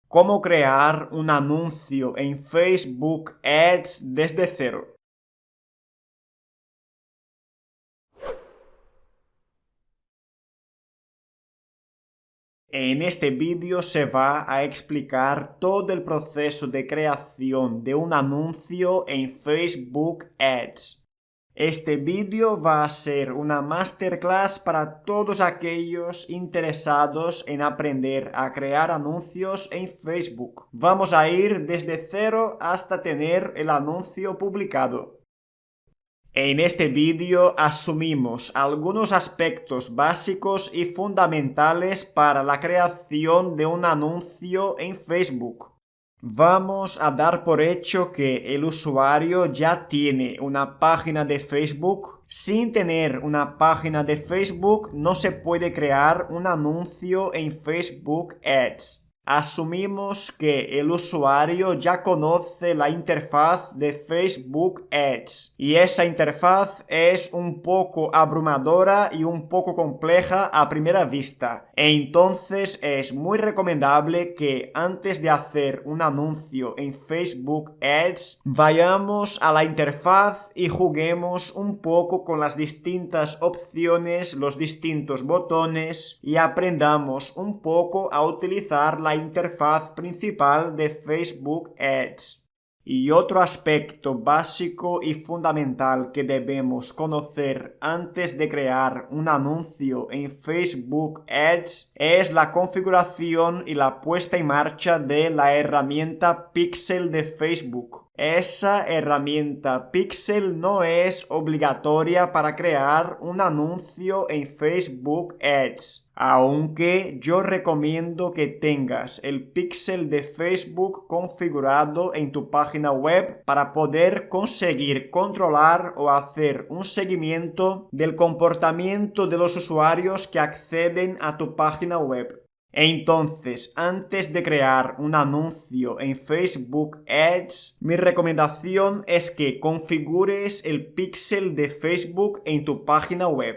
Cómo crear un anuncio en Facebook Ads desde cero. En este vídeo se va a explicar todo el proceso de creación de un anuncio en Facebook Ads. Este vídeo va a ser una masterclass para todos aquellos interesados en aprender a crear anuncios en Facebook. Vamos a ir desde cero hasta tener el anuncio publicado. En este vídeo asumimos algunos aspectos básicos y fundamentales para la creación de un anuncio en Facebook. Vamos a dar por hecho que el usuario ya tiene una página de Facebook. Sin tener una página de Facebook no se puede crear un anuncio en Facebook Ads. Asumimos que el usuario ya conoce la interfaz de Facebook Ads y esa interfaz es un poco abrumadora y un poco compleja a primera vista. Entonces es muy recomendable que antes de hacer un anuncio en Facebook Ads vayamos a la interfaz y juguemos un poco con las distintas opciones, los distintos botones y aprendamos un poco a utilizar la interfaz principal de Facebook Ads. Y otro aspecto básico y fundamental que debemos conocer antes de crear un anuncio en Facebook Ads es la configuración y la puesta en marcha de la herramienta Pixel de Facebook. Esa herramienta Pixel no es obligatoria para crear un anuncio en Facebook Ads, aunque yo recomiendo que tengas el Pixel de Facebook configurado en tu página web para poder conseguir controlar o hacer un seguimiento del comportamiento de los usuarios que acceden a tu página web. Entonces, antes de crear un anuncio en Facebook Ads, mi recomendación es que configures el pixel de Facebook en tu página web.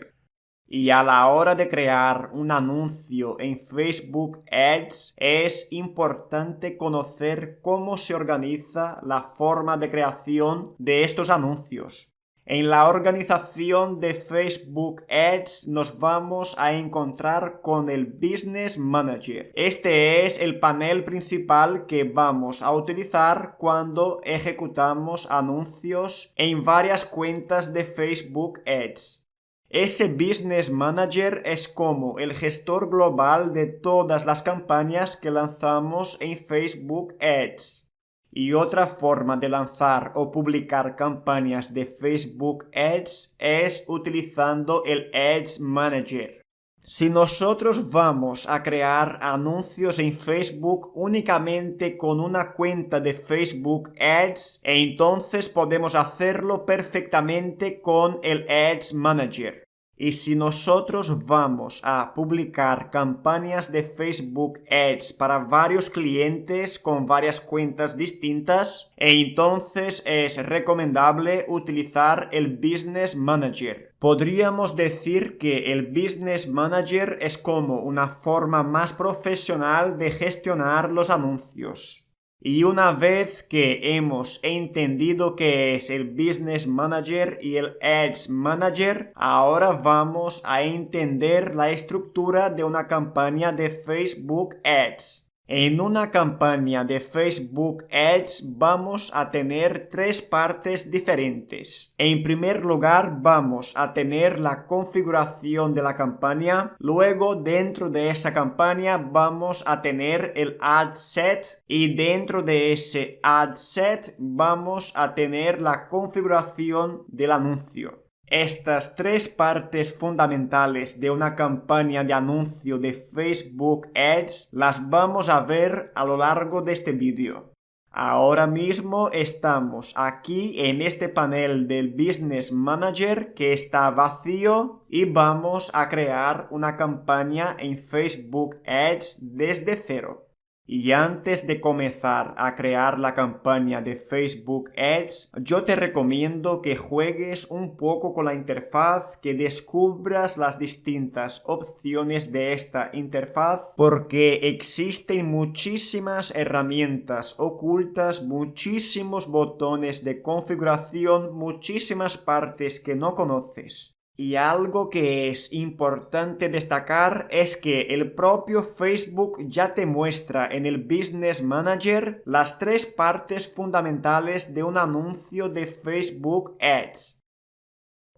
Y a la hora de crear un anuncio en Facebook Ads, es importante conocer cómo se organiza la forma de creación de estos anuncios. En la organización de Facebook Ads nos vamos a encontrar con el Business Manager. Este es el panel principal que vamos a utilizar cuando ejecutamos anuncios en varias cuentas de Facebook Ads. Ese Business Manager es como el gestor global de todas las campañas que lanzamos en Facebook Ads. Y otra forma de lanzar o publicar campañas de Facebook Ads es utilizando el Ads Manager. Si nosotros vamos a crear anuncios en Facebook únicamente con una cuenta de Facebook Ads, entonces podemos hacerlo perfectamente con el Ads Manager. Y si nosotros vamos a publicar campañas de Facebook Ads para varios clientes con varias cuentas distintas, entonces es recomendable utilizar el Business Manager. Podríamos decir que el Business Manager es como una forma más profesional de gestionar los anuncios. Y una vez que hemos entendido qué es el Business Manager y el Ads Manager, ahora vamos a entender la estructura de una campaña de Facebook Ads. En una campaña de Facebook Ads vamos a tener tres partes diferentes. En primer lugar vamos a tener la configuración de la campaña, luego dentro de esa campaña vamos a tener el ad set y dentro de ese ad set vamos a tener la configuración del anuncio. Estas tres partes fundamentales de una campaña de anuncio de Facebook Ads las vamos a ver a lo largo de este vídeo. Ahora mismo estamos aquí en este panel del Business Manager que está vacío y vamos a crear una campaña en Facebook Ads desde cero. Y antes de comenzar a crear la campaña de Facebook Ads, yo te recomiendo que juegues un poco con la interfaz, que descubras las distintas opciones de esta interfaz, porque existen muchísimas herramientas ocultas, muchísimos botones de configuración, muchísimas partes que no conoces. Y algo que es importante destacar es que el propio Facebook ya te muestra en el Business Manager las 3 partes fundamentales de un anuncio de Facebook Ads.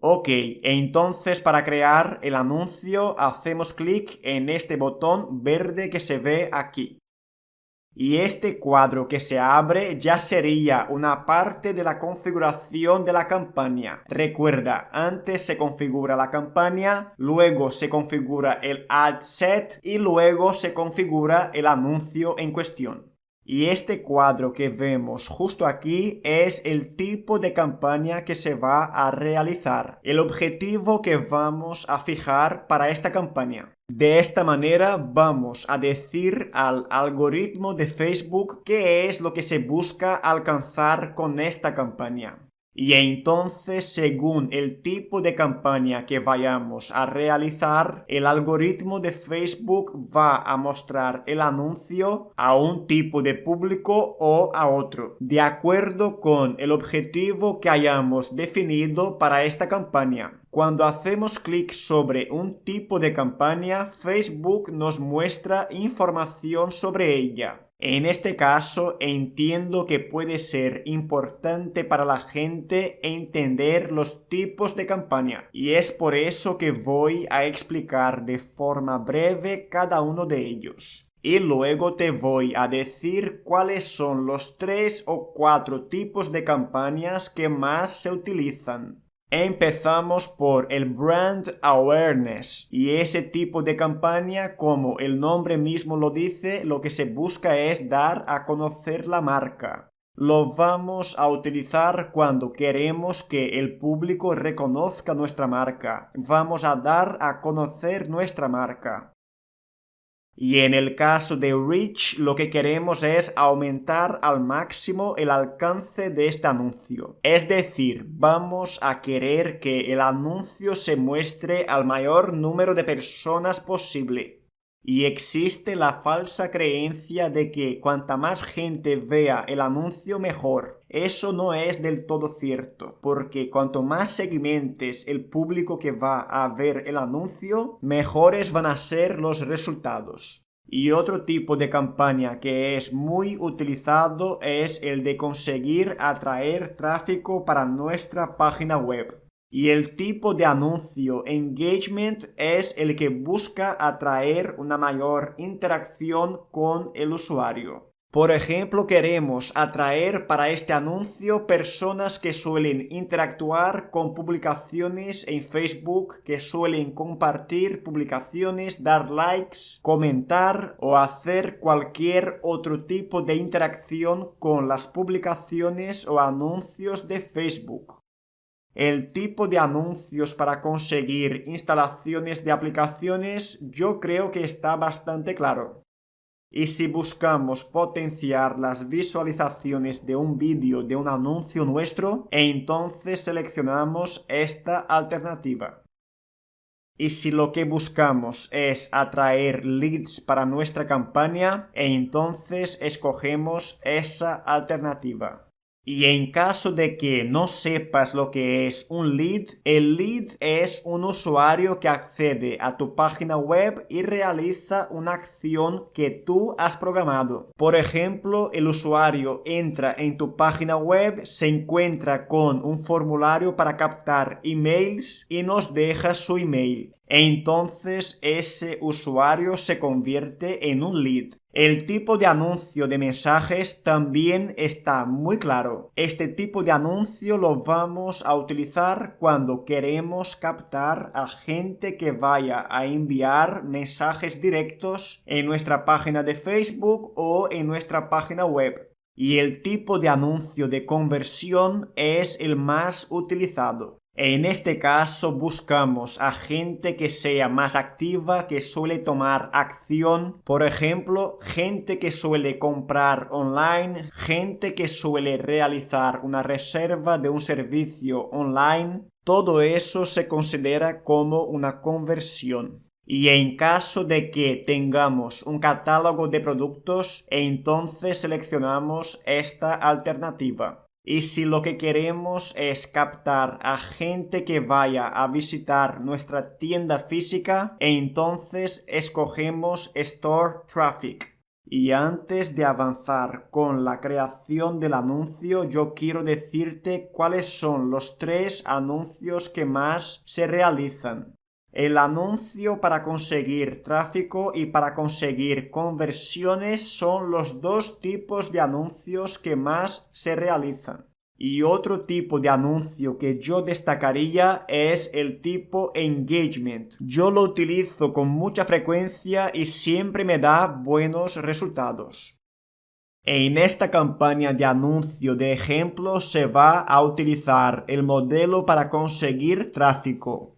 Ok, entonces para crear el anuncio hacemos clic en este botón verde que se ve aquí. Y este cuadro que se abre ya sería una parte de la configuración de la campaña. Recuerda, antes se configura la campaña, luego se configura el ad set y luego se configura el anuncio en cuestión. Y este cuadro que vemos justo aquí es el tipo de campaña que se va a realizar, el objetivo que vamos a fijar para esta campaña. De esta manera vamos a decir al algoritmo de Facebook qué es lo que se busca alcanzar con esta campaña. Y entonces, según el tipo de campaña que vayamos a realizar, el algoritmo de Facebook va a mostrar el anuncio a un tipo de público o a otro, de acuerdo con el objetivo que hayamos definido para esta campaña. Cuando hacemos clic sobre un tipo de campaña, Facebook nos muestra información sobre ella. En este caso, entiendo que puede ser importante para la gente entender los tipos de campaña, y es por eso que voy a explicar de forma breve cada uno de ellos. Y luego te voy a decir cuáles son los 3 o 4 tipos de campañas que más se utilizan. Empezamos por el Brand Awareness, y ese tipo de campaña, como el nombre mismo lo dice, lo que se busca es dar a conocer la marca. Lo vamos a utilizar cuando queremos que el público reconozca nuestra marca. Vamos a dar a conocer nuestra marca. Y en el caso de Reach, lo que queremos es aumentar al máximo el alcance de este anuncio. Es decir, vamos a querer que el anuncio se muestre al mayor número de personas posible. Y existe la falsa creencia de que cuanta más gente vea el anuncio mejor. Eso no es del todo cierto, porque cuanto más segmentes el público que va a ver el anuncio, mejores van a ser los resultados. Y otro tipo de campaña que es muy utilizado es el de conseguir atraer tráfico para nuestra página web. Y el tipo de anuncio engagement es el que busca atraer una mayor interacción con el usuario. Por ejemplo, queremos atraer para este anuncio personas que suelen interactuar con publicaciones en Facebook, que suelen compartir publicaciones, dar likes, comentar o hacer cualquier otro tipo de interacción con las publicaciones o anuncios de Facebook. El tipo de anuncios para conseguir instalaciones de aplicaciones yo creo que está bastante claro. Y si buscamos potenciar las visualizaciones de un vídeo de un anuncio nuestro, entonces seleccionamos esta alternativa. Y si lo que buscamos es atraer leads para nuestra campaña, entonces escogemos esa alternativa. Y en caso de que no sepas lo que es un lead, el lead es un usuario que accede a tu página web y realiza una acción que tú has programado. Por ejemplo, el usuario entra en tu página web, se encuentra con un formulario para captar emails y nos deja su email. Entonces ese usuario se convierte en un lead. El tipo de anuncio de mensajes también está muy claro. Este tipo de anuncio lo vamos a utilizar cuando queremos captar a gente que vaya a enviar mensajes directos en nuestra página de Facebook o en nuestra página web. Y el tipo de anuncio de conversión es el más utilizado. En este caso buscamos a gente que sea más activa, que suele tomar acción, por ejemplo, gente que suele comprar online, gente que suele realizar una reserva de un servicio online. Todo eso se considera como una conversión. Y en caso de que tengamos un catálogo de productos, entonces seleccionamos esta alternativa. Y si lo que queremos es captar a gente que vaya a visitar nuestra tienda física, entonces escogemos Store Traffic. Y antes de avanzar con la creación del anuncio, yo quiero decirte cuáles son los 3 anuncios que más se realizan. El anuncio para conseguir tráfico y para conseguir conversiones son los 2 tipos de anuncios que más se realizan. Y otro tipo de anuncio que yo destacaría es el tipo engagement. Yo lo utilizo con mucha frecuencia y siempre me da buenos resultados. En esta campaña de anuncio de ejemplo se va a utilizar el modelo para conseguir tráfico.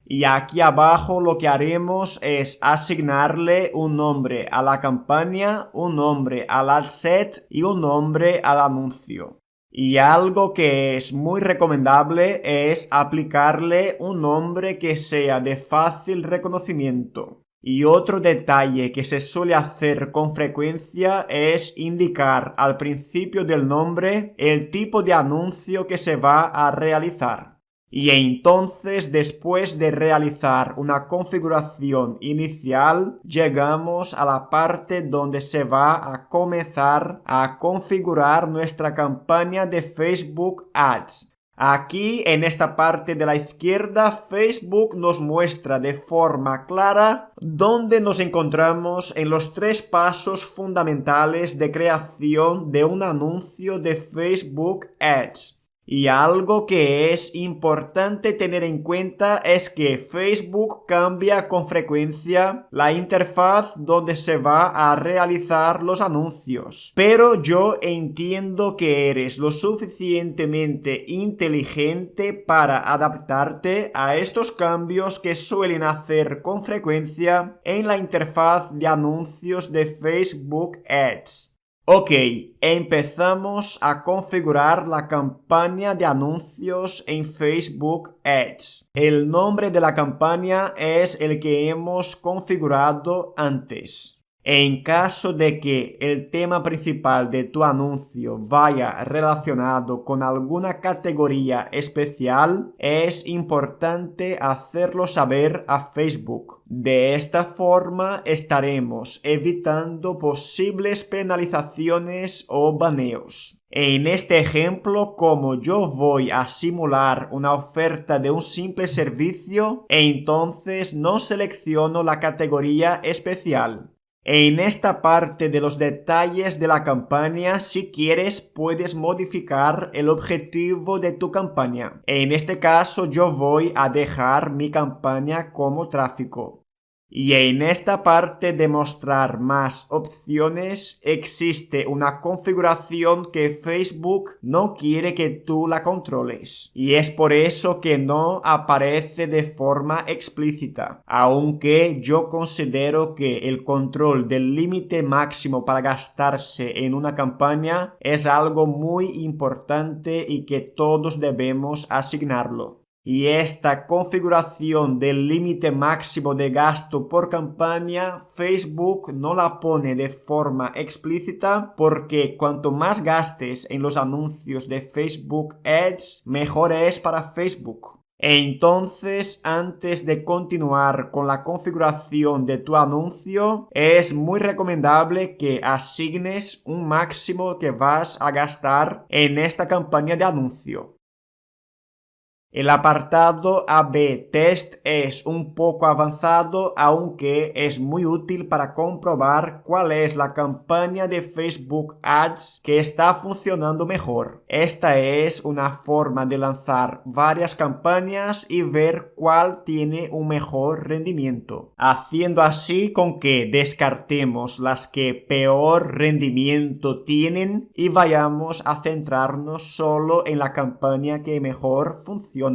Y aquí abajo lo que haremos es asignarle un nombre a la campaña, un nombre al ad set y un nombre al anuncio. Y algo que es muy recomendable es aplicarle un nombre que sea de fácil reconocimiento. Y otro detalle que se suele hacer con frecuencia es indicar al principio del nombre el tipo de anuncio que se va a realizar. Y entonces, después de realizar una configuración inicial, llegamos a la parte donde se va a comenzar a configurar nuestra campaña de Facebook Ads. Aquí, en esta parte de la izquierda, Facebook nos muestra de forma clara dónde nos encontramos en los 3 pasos fundamentales de creación de un anuncio de Facebook Ads. Y algo que es importante tener en cuenta es que Facebook cambia con frecuencia la interfaz donde se va a realizar los anuncios. Pero yo entiendo que eres lo suficientemente inteligente para adaptarte a estos cambios que suelen hacer con frecuencia en la interfaz de anuncios de Facebook Ads. Ok, empezamos a configurar la campaña de anuncios en Facebook Ads. El nombre de la campaña es el que hemos configurado antes. En caso de que el tema principal de tu anuncio vaya relacionado con alguna categoría especial, es importante hacerlo saber a Facebook. De esta forma estaremos evitando posibles penalizaciones o baneos. En este ejemplo, como yo voy a simular una oferta de un simple servicio, entonces no selecciono la categoría especial. En esta parte de los detalles de la campaña, si quieres, puedes modificar el objetivo de tu campaña. En este caso, yo voy a dejar mi campaña como tráfico. Y en esta parte de mostrar más opciones existe una configuración que Facebook no quiere que tú la controles. Y es por eso que no aparece de forma explícita. Aunque yo considero que el control del límite máximo para gastarse en una campaña es algo muy importante y que todos debemos asignarlo. Y esta configuración del límite máximo de gasto por campaña, Facebook no la pone de forma explícita porque cuanto más gastes en los anuncios de Facebook Ads, mejor es para Facebook. Entonces, antes de continuar con la configuración de tu anuncio, es muy recomendable que asignes un máximo que vas a gastar en esta campaña de anuncio. El apartado A/B Test es un poco avanzado, aunque es muy útil para comprobar cuál es la campaña de Facebook Ads que está funcionando mejor. Esta es una forma de lanzar varias campañas y ver cuál tiene un mejor rendimiento, haciendo así con que descartemos las que peor rendimiento tienen y vayamos a centrarnos solo en la campaña que mejor funciona.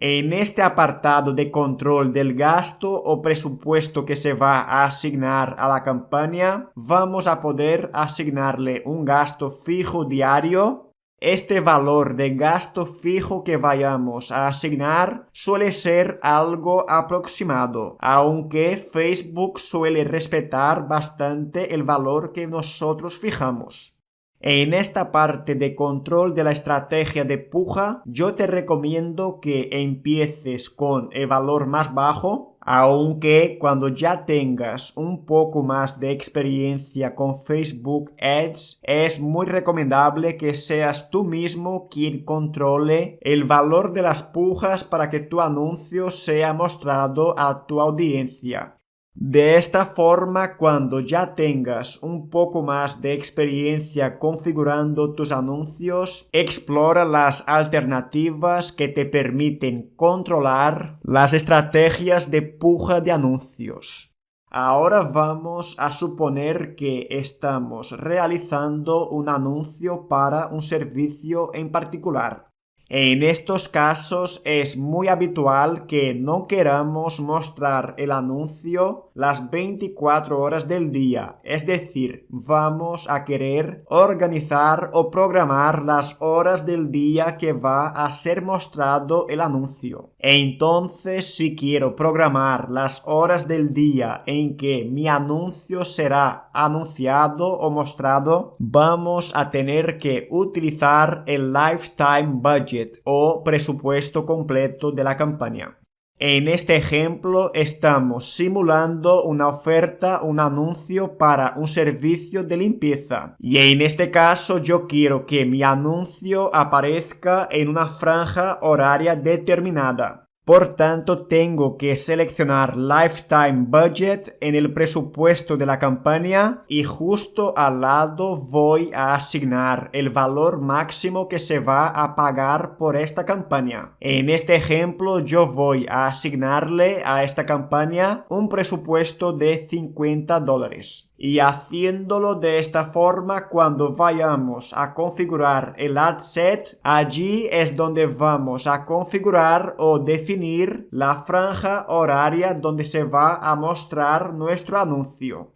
En este apartado de control del gasto o presupuesto que se va a asignar a la campaña, vamos a poder asignarle un gasto fijo diario. Este valor de gasto fijo que vayamos a asignar suele ser algo aproximado, aunque Facebook suele respetar bastante el valor que nosotros fijamos. En esta parte de control de la estrategia de puja, yo te recomiendo que empieces con el valor más bajo, aunque cuando ya tengas un poco más de experiencia con Facebook Ads, es muy recomendable que seas tú mismo quien controle el valor de las pujas para que tu anuncio sea mostrado a tu audiencia. De esta forma, cuando ya tengas un poco más de experiencia configurando tus anuncios, explora las alternativas que te permiten controlar las estrategias de puja de anuncios. Ahora vamos a suponer que estamos realizando un anuncio para un servicio en particular. En estos casos es muy habitual que no queramos mostrar el anuncio las 24 horas del día, es decir, vamos a querer organizar o programar las horas del día que va a ser mostrado el anuncio. Entonces, si quiero programar las horas del día en que mi anuncio será anunciado o mostrado, vamos a tener que utilizar el Lifetime Budget o presupuesto completo de la campaña. En este ejemplo estamos simulando una oferta, un anuncio para un servicio de limpieza. Y en este caso yo quiero que mi anuncio aparezca en una franja horaria determinada. Por tanto, tengo que seleccionar Lifetime Budget en el presupuesto de la campaña y justo al lado voy a asignar el valor máximo que se va a pagar por esta campaña. En este ejemplo, yo voy a asignarle a esta campaña un presupuesto de $50. Y haciéndolo de esta forma, cuando vayamos a configurar el ad set, allí es donde vamos a configurar o definir la franja horaria donde se va a mostrar nuestro anuncio.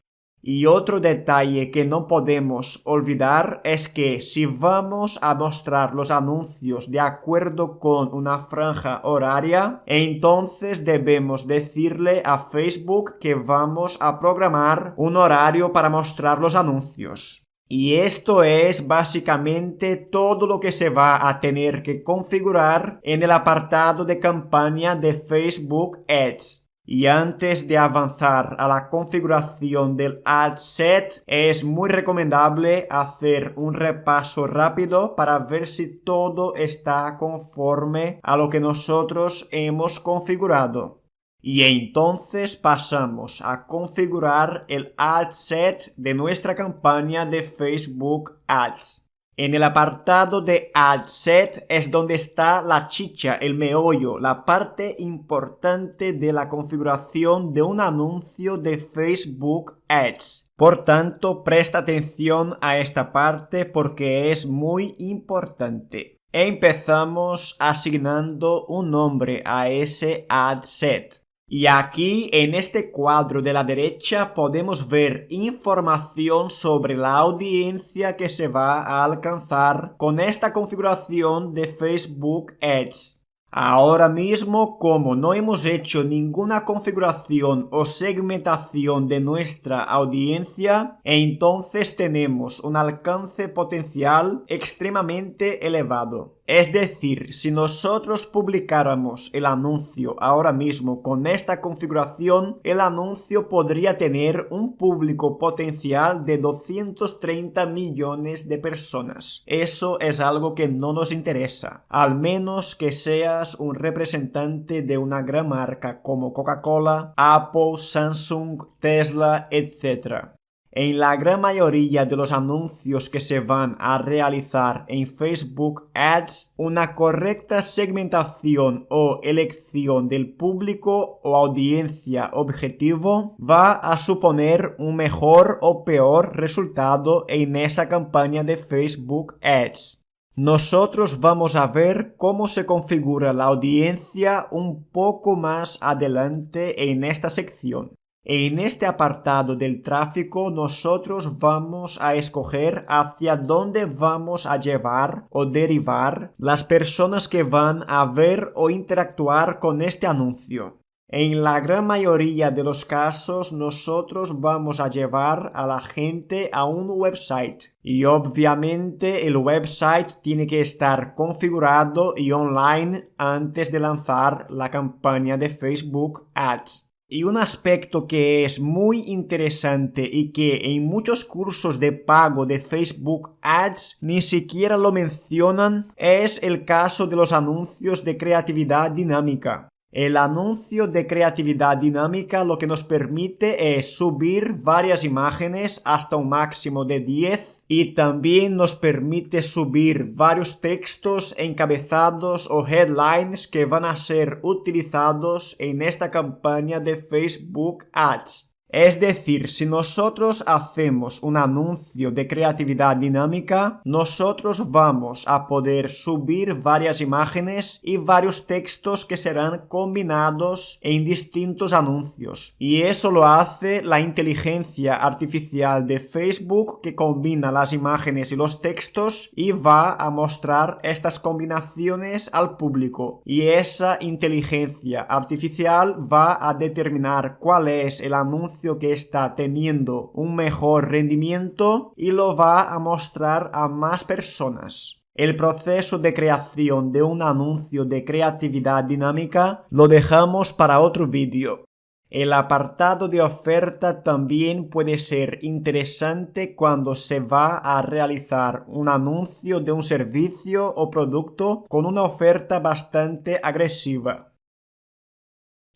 Y otro detalle que no podemos olvidar es que si vamos a mostrar los anuncios de acuerdo con una franja horaria, entonces debemos decirle a Facebook que vamos a programar un horario para mostrar los anuncios. Y esto es básicamente todo lo que se va a tener que configurar en el apartado de campaña de Facebook Ads. Y antes de avanzar a la configuración del ad set, es muy recomendable hacer un repaso rápido para ver si todo está conforme a lo que nosotros hemos configurado. Y entonces pasamos a configurar el ad set de nuestra campaña de Facebook Ads. En el apartado de Ad Set es donde está la chicha, el meollo, la parte importante de la configuración de un anuncio de Facebook Ads. Por tanto, presta atención a esta parte porque es muy importante. Empezamos asignando un nombre a ese Ad Set. Y aquí en este cuadro de la derecha podemos ver información sobre la audiencia que se va a alcanzar con esta configuración de Facebook Ads. Ahora mismo, como no hemos hecho ninguna configuración o segmentación de nuestra audiencia, entonces tenemos un alcance potencial extremadamente elevado. Es decir, si nosotros publicáramos el anuncio ahora mismo con esta configuración, el anuncio podría tener un público potencial de 230 millones de personas. Eso es algo que no nos interesa, al menos que seas un representante de una gran marca como Coca-Cola, Apple, Samsung, Tesla, etc. En la gran mayoría de los anuncios que se van a realizar en Facebook Ads, una correcta segmentación o elección del público o audiencia objetivo va a suponer un mejor o peor resultado en esa campaña de Facebook Ads. Nosotros vamos a ver cómo se configura la audiencia un poco más adelante en esta sección. En este apartado del tráfico nosotros vamos a escoger hacia dónde vamos a llevar o derivar las personas que van a ver o interactuar con este anuncio. En la gran mayoría de los casos nosotros vamos a llevar a la gente a un website y obviamente el website tiene que estar configurado y online antes de lanzar la campaña de Facebook Ads. Y un aspecto que es muy interesante y que en muchos cursos de pago de Facebook Ads ni siquiera lo mencionan es el caso de los anuncios de creatividad dinámica. El anuncio de creatividad dinámica lo que nos permite es subir varias imágenes hasta un máximo de 10 y también nos permite subir varios textos, encabezados o headlines que van a ser utilizados en esta campaña de Facebook Ads. Es decir, si nosotros hacemos un anuncio de creatividad dinámica, nosotros vamos a poder subir varias imágenes y varios textos que serán combinados en distintos anuncios. Y eso lo hace la inteligencia artificial de Facebook, que combina las imágenes y los textos y va a mostrar estas combinaciones al público. Y esa inteligencia artificial va a determinar cuál es el anuncio que está teniendo un mejor rendimiento y lo va a mostrar a más personas. El proceso de creación de un anuncio de creatividad dinámica lo dejamos para otro vídeo. El apartado de oferta también puede ser interesante cuando se va a realizar un anuncio de un servicio o producto con una oferta bastante agresiva.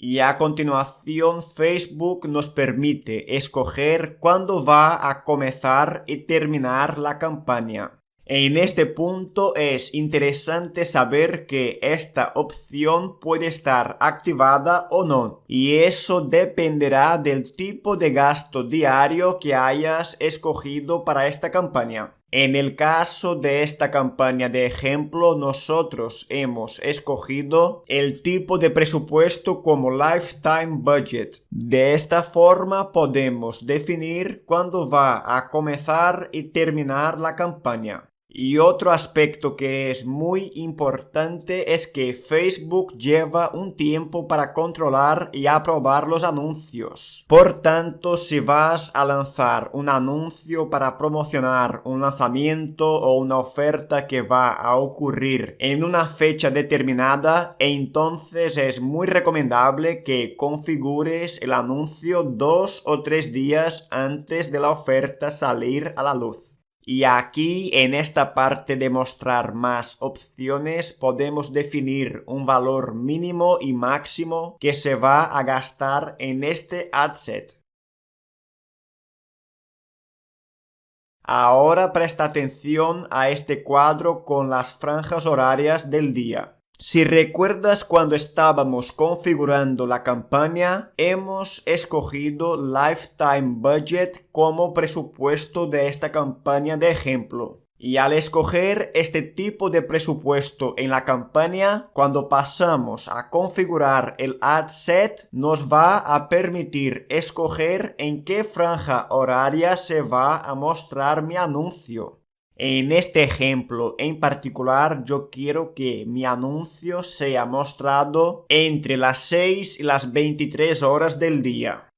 Y a continuación Facebook nos permite escoger cuándo va a comenzar y terminar la campaña. En este punto es interesante saber que esta opción puede estar activada o no, y eso dependerá del tipo de gasto diario que hayas escogido para esta campaña. En el caso de esta campaña de ejemplo, nosotros hemos escogido el tipo de presupuesto como Lifetime Budget. De esta forma podemos definir cuándo va a comenzar y terminar la campaña. Y otro aspecto que es muy importante es que Facebook lleva un tiempo para controlar y aprobar los anuncios. Por tanto, si vas a lanzar un anuncio para promocionar un lanzamiento o una oferta que va a ocurrir en una fecha determinada, entonces es muy recomendable que configures el anuncio 2 o 3 días antes de la oferta salir a la luz. Y aquí en esta parte de mostrar más opciones podemos definir un valor mínimo y máximo que se va a gastar en este ad set. Ahora presta atención a este cuadro con las franjas horarias del día. Si recuerdas cuando estábamos configurando la campaña, hemos escogido Lifetime Budget como presupuesto de esta campaña de ejemplo. Y al escoger este tipo de presupuesto en la campaña, cuando pasamos a configurar el ad set, nos va a permitir escoger en qué franja horaria se va a mostrar mi anuncio. En este ejemplo en particular yo quiero que mi anuncio sea mostrado entre las 6 y las 23 horas del día.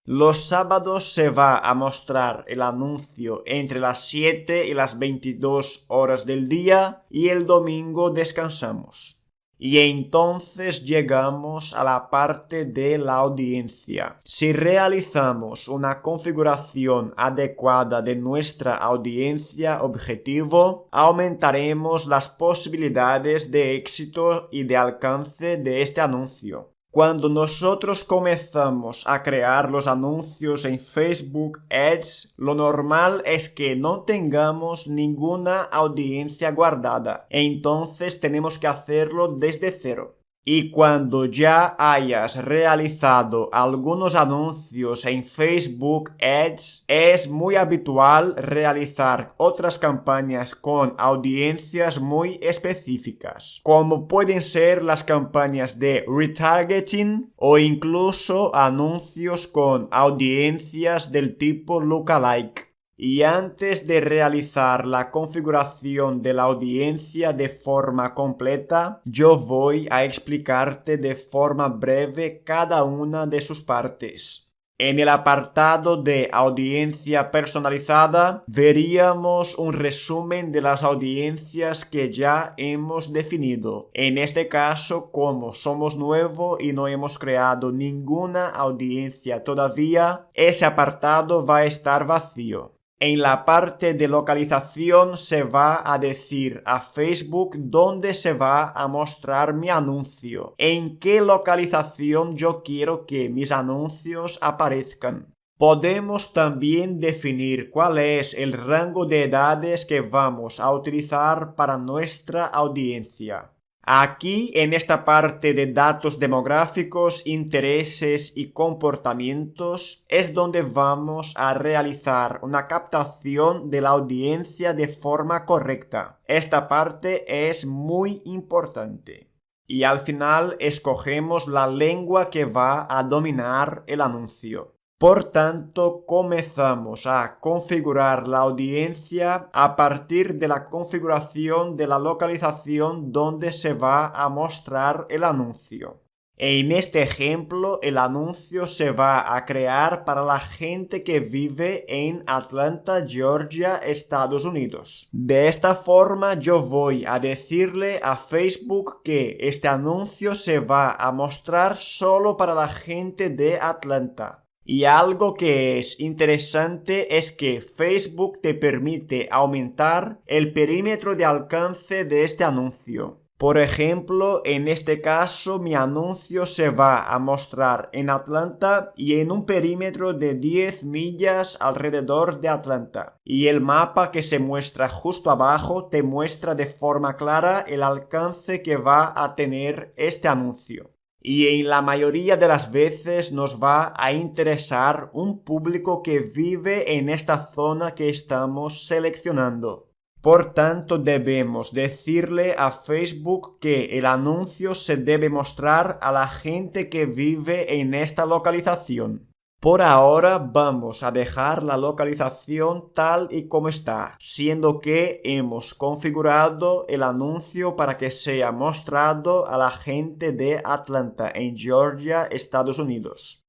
Los sábados se va a mostrar el anuncio entre las 7 y las 22 horas del día y el domingo descansamos. Y entonces llegamos a la parte de la audiencia. Si realizamos una configuración adecuada de nuestra audiencia objetivo, aumentaremos las posibilidades de éxito y de alcance de este anuncio. Cuando nosotros comenzamos a crear los anuncios en Facebook Ads, lo normal es que no tengamos ninguna audiencia guardada. Entonces tenemos que hacerlo desde cero. Y cuando ya hayas realizado algunos anuncios en Facebook Ads, es muy habitual realizar otras campañas con audiencias muy específicas, como pueden ser las campañas de retargeting o incluso anuncios con audiencias del tipo lookalike. Y antes de realizar la configuración de la audiencia de forma completa, yo voy a explicarte de forma breve cada una de sus partes. En el apartado de audiencia personalizada, veríamos un resumen de las audiencias que ya hemos definido. En este caso, como somos nuevos y no hemos creado ninguna audiencia todavía, ese apartado va a estar vacío. En la parte de localización se va a decir a Facebook dónde se va a mostrar mi anuncio, en qué localización yo quiero que mis anuncios aparezcan. Podemos también definir cuál es el rango de edades que vamos a utilizar para nuestra audiencia. Aquí, en esta parte de datos demográficos, intereses y comportamientos, es donde vamos a realizar una captación de la audiencia de forma correcta. Esta parte es muy importante. Y al final escogemos la lengua que va a dominar el anuncio. Por tanto, comenzamos a configurar la audiencia a partir de la configuración de la localización donde se va a mostrar el anuncio. En este ejemplo, el anuncio se va a crear para la gente que vive en Atlanta, Georgia, Estados Unidos. De esta forma, yo voy a decirle a Facebook que este anuncio se va a mostrar solo para la gente de Atlanta. Y algo que es interesante es que Facebook te permite aumentar el perímetro de alcance de este anuncio. Por ejemplo, en este caso mi anuncio se va a mostrar en Atlanta y en un perímetro de 10 millas alrededor de Atlanta. Y el mapa que se muestra justo abajo te muestra de forma clara el alcance que va a tener este anuncio. Y en la mayoría de las veces nos va a interesar un público que vive en esta zona que estamos seleccionando. Por tanto, debemos decirle a Facebook que el anuncio se debe mostrar a la gente que vive en esta localización. Por ahora vamos a dejar la localización tal y como está, siendo que hemos configurado el anuncio para que sea mostrado a la gente de Atlanta, en Georgia, Estados Unidos.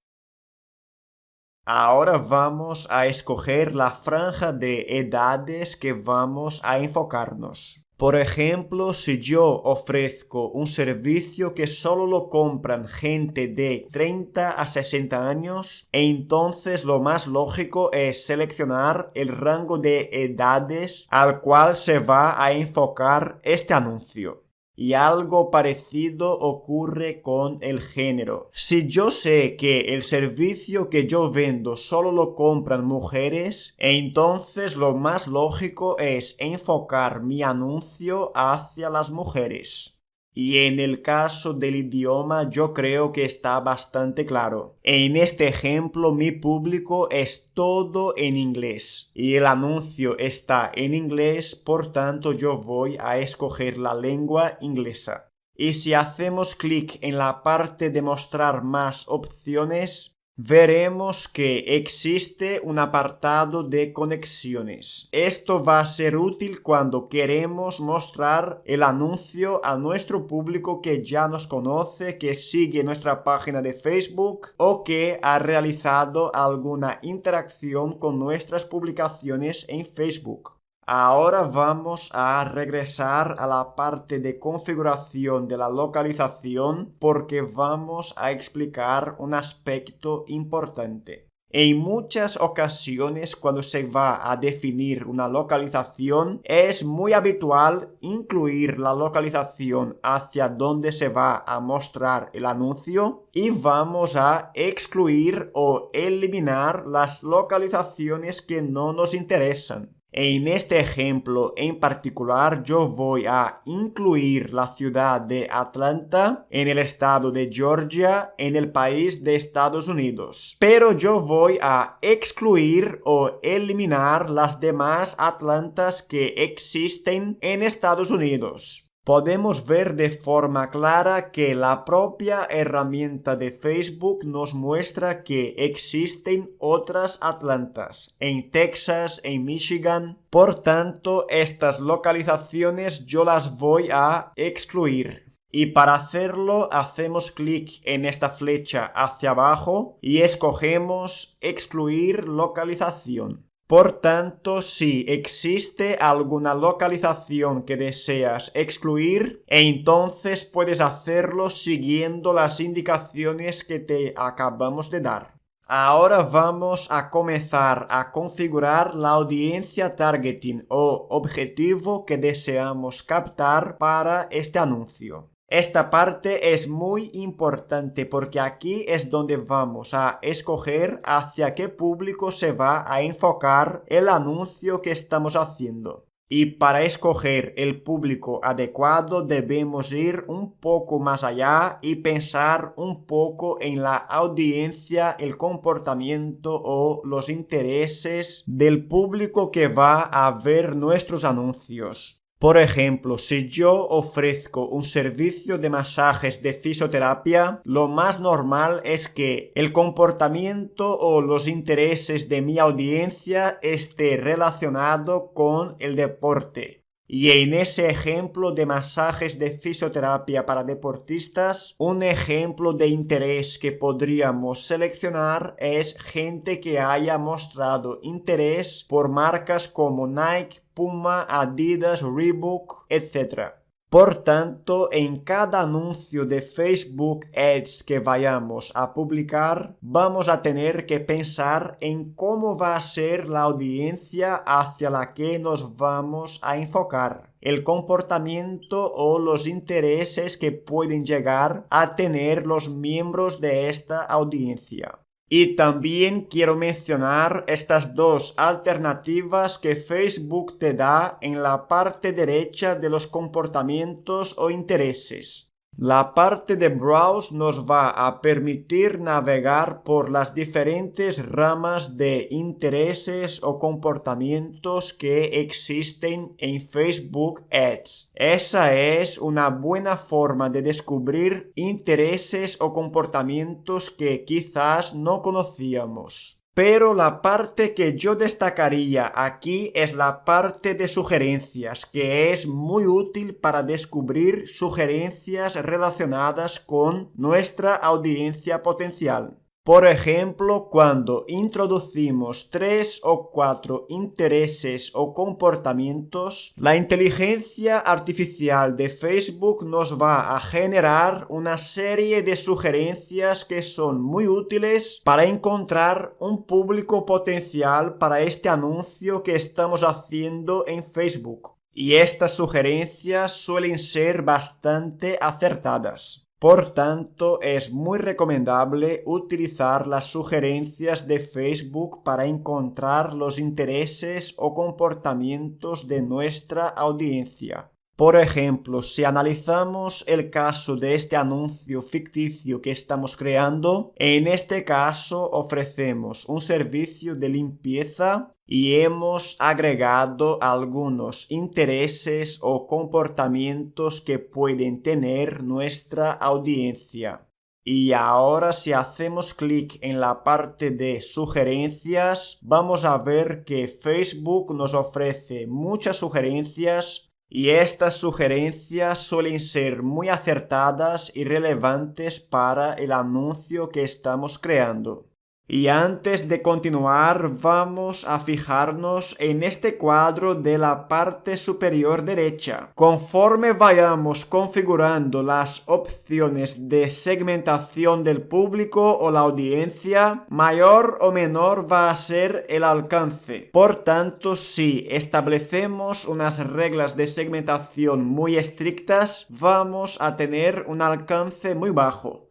Ahora vamos a escoger la franja de edades que vamos a enfocarnos. Por ejemplo, si yo ofrezco un servicio que solo lo compran gente de 30 a 60 años, entonces lo más lógico es seleccionar el rango de edades al cual se va a enfocar este anuncio. Y algo parecido ocurre con el género. Si yo sé que el servicio que yo vendo solo lo compran mujeres, entonces lo más lógico es enfocar mi anuncio hacia las mujeres. Y en el caso del idioma yo creo que está bastante claro. En este ejemplo mi público es todo en inglés y el anuncio está en inglés, por tanto yo voy a escoger la lengua inglesa. Y si hacemos clic en la parte de mostrar más opciones, veremos que existe un apartado de conexiones. Esto va a ser útil cuando queremos mostrar el anuncio a nuestro público que ya nos conoce, que sigue nuestra página de Facebook o que ha realizado alguna interacción con nuestras publicaciones en Facebook. Ahora vamos a regresar a la parte de configuración de la localización porque vamos a explicar un aspecto importante. En muchas ocasiones cuando se va a definir una localización es muy habitual incluir la localización hacia donde se va a mostrar el anuncio y vamos a excluir o eliminar las localizaciones que no nos interesan. En este ejemplo en particular yo voy a incluir la ciudad de Atlanta en el estado de Georgia en el país de Estados Unidos. Pero yo voy a excluir o eliminar las demás Atlantas que existen en Estados Unidos. Podemos ver de forma clara que la propia herramienta de Facebook nos muestra que existen otras Atlantas en Texas, en Michigan. Por tanto, estas localizaciones yo las voy a excluir. Y para hacerlo hacemos clic en esta flecha hacia abajo y escogemos excluir localización. Por tanto, si existe alguna localización que deseas excluir, entonces puedes hacerlo siguiendo las indicaciones que te acabamos de dar. Ahora vamos a comenzar a configurar la audiencia targeting o objetivo que deseamos captar para este anuncio. Esta parte es muy importante porque aquí es donde vamos a escoger hacia qué público se va a enfocar el anuncio que estamos haciendo. Y para escoger el público adecuado debemos ir un poco más allá y pensar un poco en la audiencia, el comportamiento o los intereses del público que va a ver nuestros anuncios. Por ejemplo, si yo ofrezco un servicio de masajes de fisioterapia, lo más normal es que el comportamiento o los intereses de mi audiencia esté relacionado con el deporte. Y en ese ejemplo de masajes de fisioterapia para deportistas, un ejemplo de interés que podríamos seleccionar es gente que haya mostrado interés por marcas como Nike, Puma, Adidas, Reebok, etc. Por tanto, en cada anuncio de Facebook Ads que vayamos a publicar, vamos a tener que pensar en cómo va a ser la audiencia hacia la que nos vamos a enfocar, el comportamiento o los intereses que pueden llegar a tener los miembros de esta audiencia. Y también quiero mencionar estas dos alternativas que Facebook te da en la parte derecha de los comportamientos o intereses. La parte de Browse nos va a permitir navegar por las diferentes ramas de intereses o comportamientos que existen en Facebook Ads. Esa es una buena forma de descubrir intereses o comportamientos que quizás no conocíamos. Pero la parte que yo destacaría aquí es la parte de sugerencias, que es muy útil para descubrir sugerencias relacionadas con nuestra audiencia potencial. Por ejemplo, cuando introducimos 3 o 4 intereses o comportamientos, la inteligencia artificial de Facebook nos va a generar una serie de sugerencias que son muy útiles para encontrar un público potencial para este anuncio que estamos haciendo en Facebook. Y estas sugerencias suelen ser bastante acertadas. Por tanto, es muy recomendable utilizar las sugerencias de Facebook para encontrar los intereses o comportamientos de nuestra audiencia. Por ejemplo, si analizamos el caso de este anuncio ficticio que estamos creando, en este caso ofrecemos un servicio de limpieza y hemos agregado algunos intereses o comportamientos que pueden tener nuestra audiencia. Y ahora si hacemos clic en la parte de sugerencias, vamos a ver que Facebook nos ofrece muchas sugerencias y estas sugerencias suelen ser muy acertadas y relevantes para el anuncio que estamos creando. Y antes de continuar, vamos a fijarnos en este cuadro de la parte superior derecha. Conforme vayamos configurando las opciones de segmentación del público o la audiencia, mayor o menor va a ser el alcance. Por tanto, si establecemos unas reglas de segmentación muy estrictas, vamos a tener un alcance muy bajo.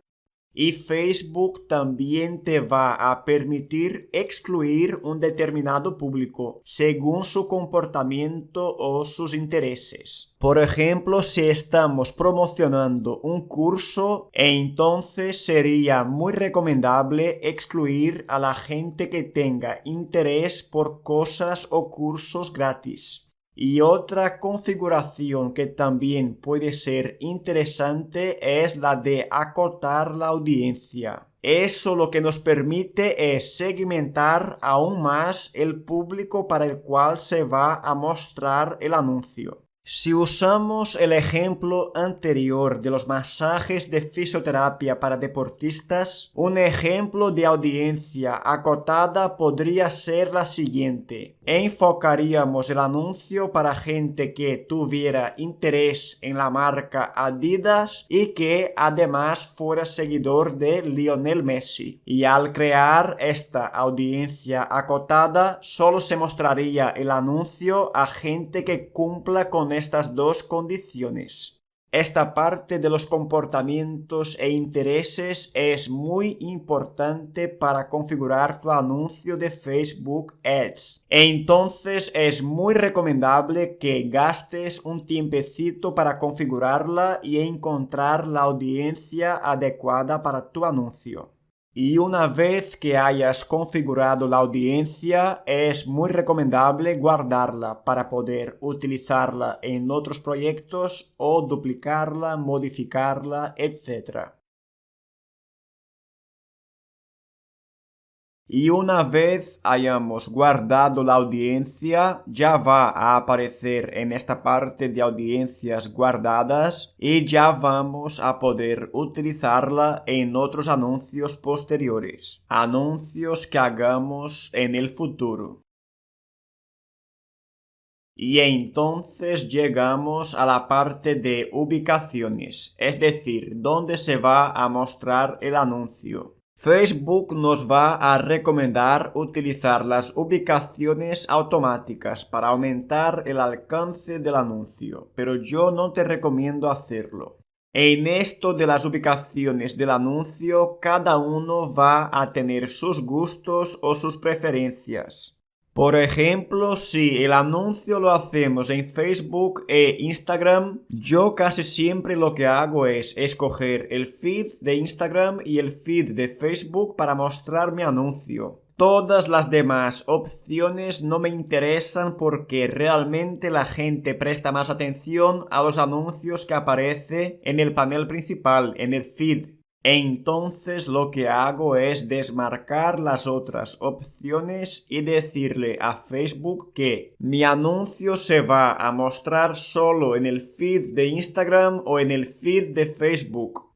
Y Facebook también te va a permitir excluir un determinado público según su comportamiento o sus intereses. Por ejemplo, si estamos promocionando un curso, entonces sería muy recomendable excluir a la gente que tenga interés por cosas o cursos gratis. Y otra configuración que también puede ser interesante es la de acotar la audiencia. Eso lo que nos permite es segmentar aún más el público para el cual se va a mostrar el anuncio. Si usamos el ejemplo anterior de los masajes de fisioterapia para deportistas, un ejemplo de audiencia acotada podría ser la siguiente. Enfocaríamos el anuncio para gente que tuviera interés en la marca Adidas y que además fuera seguidor de Lionel Messi. Y al crear esta audiencia acotada, solo se mostraría el anuncio a gente que cumpla con estas dos condiciones. Esta parte de los comportamientos e intereses es muy importante para configurar tu anuncio de Facebook Ads. Entonces es muy recomendable que gastes un tiempecito para configurarla y encontrar la audiencia adecuada para tu anuncio. Y una vez que hayas configurado la audiencia, es muy recomendable guardarla para poder utilizarla en otros proyectos o duplicarla, modificarla, etc. Y una vez hayamos guardado la audiencia, ya va a aparecer en esta parte de audiencias guardadas y ya vamos a poder utilizarla en otros anuncios posteriores, anuncios que hagamos en el futuro. Y entonces llegamos a la parte de ubicaciones, es decir, dónde se va a mostrar el anuncio. Facebook nos va a recomendar utilizar las ubicaciones automáticas para aumentar el alcance del anuncio, pero yo no te recomiendo hacerlo. En esto de las ubicaciones del anuncio, cada uno va a tener sus gustos o sus preferencias. Por ejemplo, si el anuncio lo hacemos en Facebook e Instagram, yo casi siempre lo que hago es escoger el feed de Instagram y el feed de Facebook para mostrar mi anuncio. Todas las demás opciones no me interesan porque realmente la gente presta más atención a los anuncios que aparece en el panel principal, en el feed. Entonces lo que hago es desmarcar las otras opciones y decirle a Facebook que mi anuncio se va a mostrar solo en el feed de Instagram o en el feed de Facebook.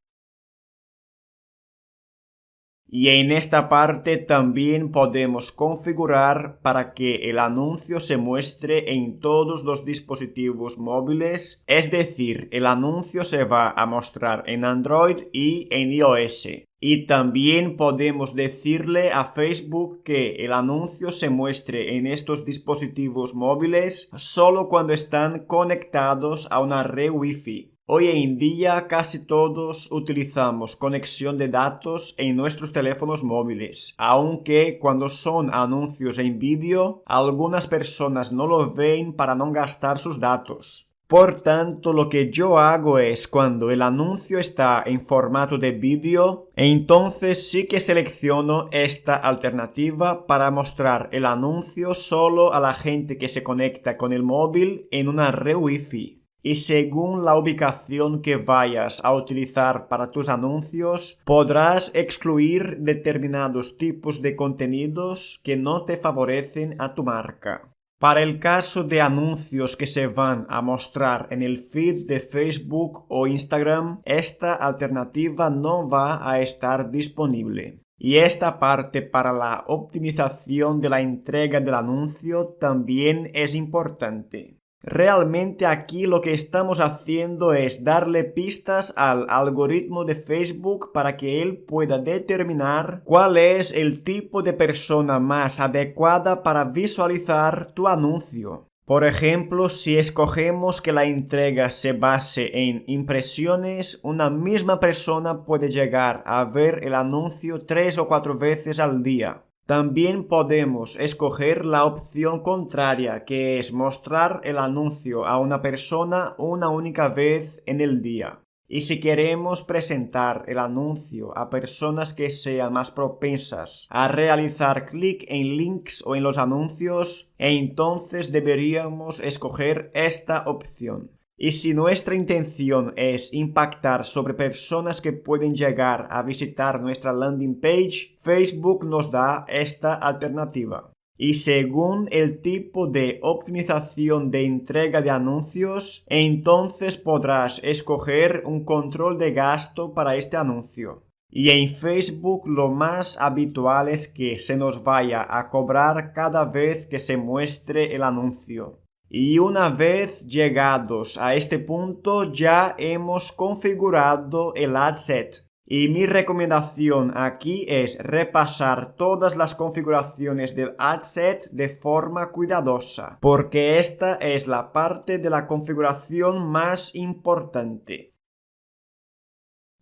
Y en esta parte también podemos configurar para que el anuncio se muestre en todos los dispositivos móviles, es decir, el anuncio se va a mostrar en Android y en iOS. Y también podemos decirle a Facebook que el anuncio se muestre en estos dispositivos móviles solo cuando están conectados a una red Wi-Fi. Hoy en día casi todos utilizamos conexión de datos en nuestros teléfonos móviles, aunque cuando son anuncios en vídeo, algunas personas no lo ven para no gastar sus datos. Por tanto, lo que yo hago es cuando el anuncio está en formato de vídeo, entonces sí que selecciono esta alternativa para mostrar el anuncio solo a la gente que se conecta con el móvil en una red Wi-Fi. Y según la ubicación que vayas a utilizar para tus anuncios, podrás excluir determinados tipos de contenidos que no te favorecen a tu marca. Para el caso de anuncios que se van a mostrar en el feed de Facebook o Instagram, esta alternativa no va a estar disponible. Y esta parte para la optimización de la entrega del anuncio también es importante. Realmente aquí lo que estamos haciendo es darle pistas al algoritmo de Facebook para que él pueda determinar cuál es el tipo de persona más adecuada para visualizar tu anuncio. Por ejemplo, si escogemos que la entrega se base en impresiones, una misma persona puede llegar a ver el anuncio 3 o 4 veces al día. También podemos escoger la opción contraria, que es mostrar el anuncio a una persona una única vez en el día. Y si queremos presentar el anuncio a personas que sean más propensas a realizar clic en links o en los anuncios, entonces deberíamos escoger esta opción. Y si nuestra intención es impactar sobre personas que pueden llegar a visitar nuestra landing page, Facebook nos da esta alternativa. Y según el tipo de optimización de entrega de anuncios, entonces podrás escoger un control de gasto para este anuncio. Y en Facebook lo más habitual es que se nos vaya a cobrar cada vez que se muestre el anuncio. Y una vez llegados a este punto ya hemos configurado el ad set. Y mi recomendación aquí es repasar todas las configuraciones del ad set de forma cuidadosa, porque esta es la parte de la configuración más importante.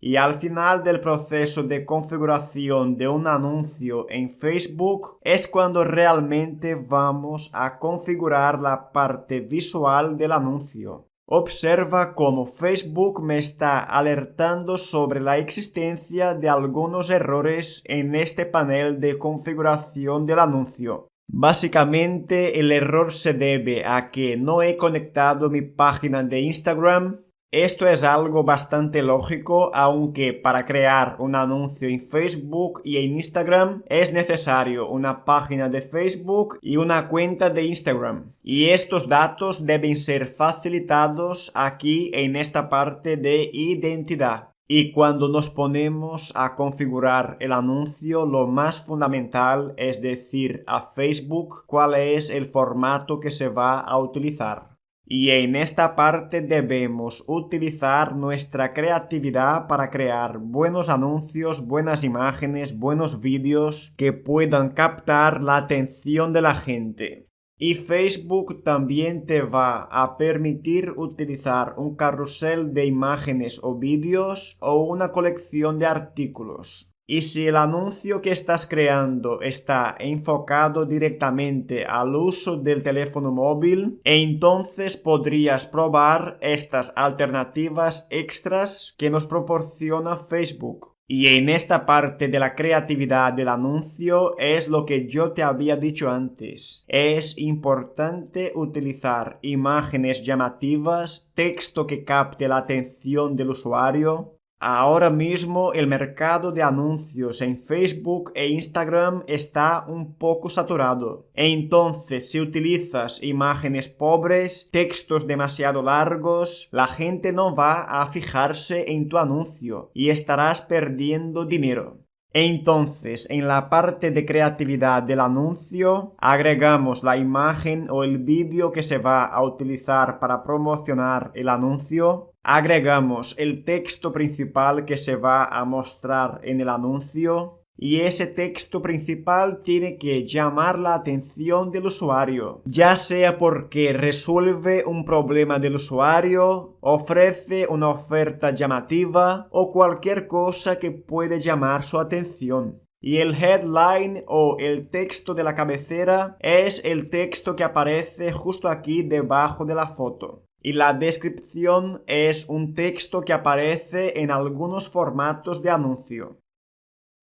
Y al final del proceso de configuración de un anuncio en Facebook es cuando realmente vamos a configurar la parte visual del anuncio. Observa cómo Facebook me está alertando sobre la existencia de algunos errores en este panel de configuración del anuncio. Básicamente, el error se debe a que no he conectado mi página de Instagram. Esto es algo bastante lógico, aunque para crear un anuncio en Facebook y en Instagram es necesario una página de Facebook y una cuenta de Instagram. Y estos datos deben ser facilitados aquí en esta parte de identidad. Y cuando nos ponemos a configurar el anuncio, lo más fundamental es decir a Facebook cuál es el formato que se va a utilizar. Y en esta parte debemos utilizar nuestra creatividad para crear buenos anuncios, buenas imágenes, buenos vídeos que puedan captar la atención de la gente. Y Facebook también te va a permitir utilizar un carrusel de imágenes o vídeos o una colección de artículos. Y si el anuncio que estás creando está enfocado directamente al uso del teléfono móvil, entonces podrías probar estas alternativas extras que nos proporciona Facebook. Y en esta parte de la creatividad del anuncio es lo que yo te había dicho antes. Es importante utilizar imágenes llamativas, texto que capte la atención del usuario. Ahora mismo el mercado de anuncios en Facebook e Instagram está un poco saturado. Entonces, si utilizas imágenes pobres, textos demasiado largos, la gente no va a fijarse en tu anuncio y estarás perdiendo dinero. Entonces, en la parte de creatividad del anuncio, agregamos la imagen o el vídeo que se va a utilizar para promocionar el anuncio. Agregamos el texto principal que se va a mostrar en el anuncio. Y ese texto principal tiene que llamar la atención del usuario, ya sea porque resuelve un problema del usuario, ofrece una oferta llamativa o cualquier cosa que puede llamar su atención. Y el headline o el texto de la cabecera es el texto que aparece justo aquí debajo de la foto. Y la descripción es un texto que aparece en algunos formatos de anuncio.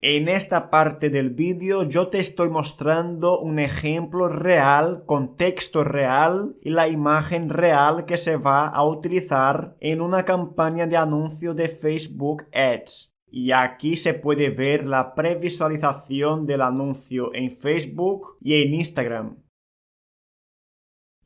En esta parte del vídeo yo te estoy mostrando un ejemplo real con texto real y la imagen real que se va a utilizar en una campaña de anuncio de Facebook Ads. Y aquí se puede ver la previsualización del anuncio en Facebook y en Instagram.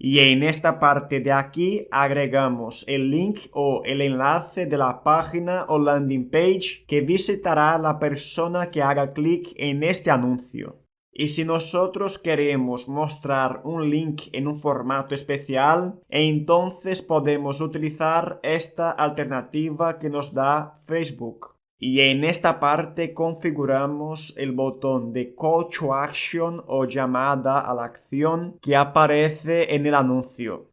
Y en esta parte de aquí agregamos el link o el enlace de la página o landing page que visitará la persona que haga clic en este anuncio. Y si nosotros queremos mostrar un link en un formato especial, entonces podemos utilizar esta alternativa que nos da Facebook. Y en esta parte configuramos el botón de Call to Action o llamada a la acción que aparece en el anuncio.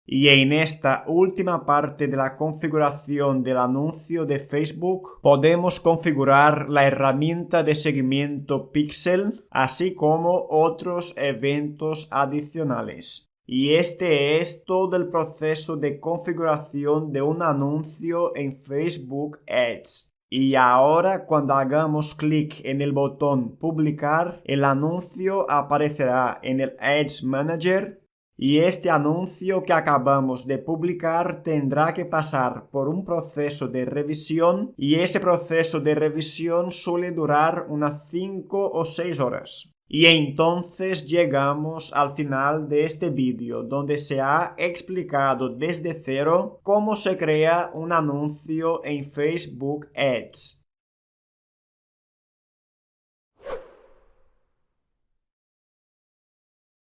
Y en esta última parte de la configuración del anuncio de Facebook podemos configurar la herramienta de seguimiento Pixel, así como otros eventos adicionales. Y este es todo el proceso de configuración de un anuncio en Facebook Ads. Y ahora cuando hagamos clic en el botón publicar, el anuncio aparecerá en el Ads Manager y este anuncio que acabamos de publicar tendrá que pasar por un proceso de revisión y ese proceso de revisión suele durar unas 5 o 6 horas. Y entonces llegamos al final de este vídeo donde se ha explicado desde cero cómo se crea un anuncio en Facebook Ads.